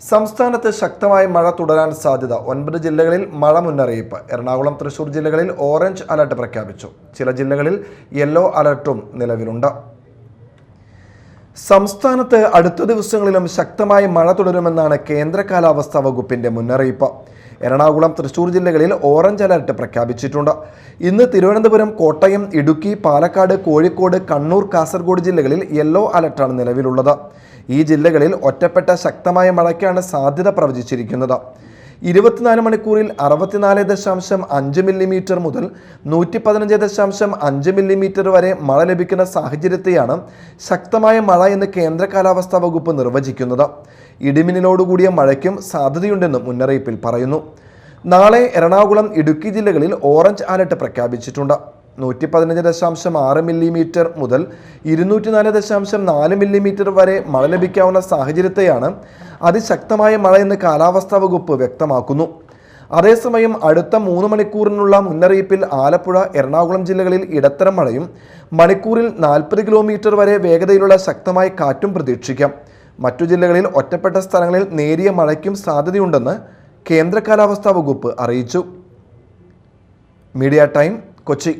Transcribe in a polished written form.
സംസ്ഥാനത്ത് ശക്തമായ മഴ തുടരാൻ സാധ്യത. 9 ജില്ലകളിൽ മഴ മുന്നറിയിപ്പ്. എറണാകുളം, തൃശൂർ ജില്ലകളിൽ ഓറഞ്ച് അലർട്ട് പ്രഖ്യാപിച്ചു. ചില ജില്ലകളിൽ യെല്ലോ അലർട്ടും നിലവിലുണ്ട്. സംസ്ഥാനത്ത് അടുത്ത ദിവസങ്ങളിലും ശക്തമായ മഴ തുടരുമെന്നാണ് കേന്ദ്ര കാലാവസ്ഥാ വകുപ്പിന്റെ മുന്നറിയിപ്പ്. എറണാകുളം, തൃശൂർ ജില്ലകളിൽ ഓറഞ്ച് അലർട്ട് പ്രഖ്യാപിച്ചിട്ടുണ്ട്. ഇന്ന് തിരുവനന്തപുരം, കോട്ടയം, ഇടുക്കി, പാലക്കാട്, കോഴിക്കോട്, കണ്ണൂർ, കാസർഗോഡ് ജില്ലകളിൽ യെല്ലോ അലർട്ടാണ് നിലവിലുള്ളത്. ഈ ജില്ലകളിൽ ഒറ്റപ്പെട്ട ശക്തമായ മഴയ്ക്കാണ് സാധ്യത പ്രവചിച്ചിരിക്കുന്നത്. 24 മണിക്കൂറിൽ 64.5 മില്ലിമീറ്റർ മുതൽ 115.5 മില്ലിമീറ്റർ വരെ മഴ ലഭിക്കുന്ന സാഹചര്യത്തെയാണ് ശക്തമായ മഴ എന്ന് കേന്ദ്ര കാലാവസ്ഥാ വകുപ്പ് നിർവചിക്കുന്നത്. ഇടിമിന്നലോടുകൂടിയ മഴയ്ക്കും സാധ്യതയുണ്ടെന്നും മുന്നറിയിപ്പിൽ പറയുന്നു. നാളെ എറണാകുളം, ഇടുക്കി ജില്ലകളിൽ ഓറഞ്ച് അലർട്ട് പ്രഖ്യാപിച്ചിട്ടുണ്ട്. 115.6 മില്ലിമീറ്റർ മുതൽ 204.4 മില്ലിമീറ്റർ വരെ മഴ ലഭിക്കാവുന്ന സാഹചര്യത്തെയാണ് അതിശക്തമായ മഴ എന്ന് കാലാവസ്ഥാ വകുപ്പ് വ്യക്തമാക്കുന്നു. അതേസമയം അടുത്ത 3 മണിക്കൂറിനുള്ള മുന്നറിയിപ്പിൽ ആലപ്പുഴ, എറണാകുളം ജില്ലകളിൽ ഇടത്തരം മഴയും മണിക്കൂറിൽ 40 കിലോമീറ്റർ വരെ വേഗതയിലുള്ള ശക്തമായ കാറ്റും പ്രതീക്ഷിക്കാം. മറ്റു ജില്ലകളിൽ ഒറ്റപ്പെട്ട സ്ഥലങ്ങളിൽ നേരിയ മഴയ്ക്കും സാധ്യതയുണ്ടെന്ന് കേന്ദ്ര കാലാവസ്ഥാ വകുപ്പ് അറിയിച്ചു. Media time, Kochi.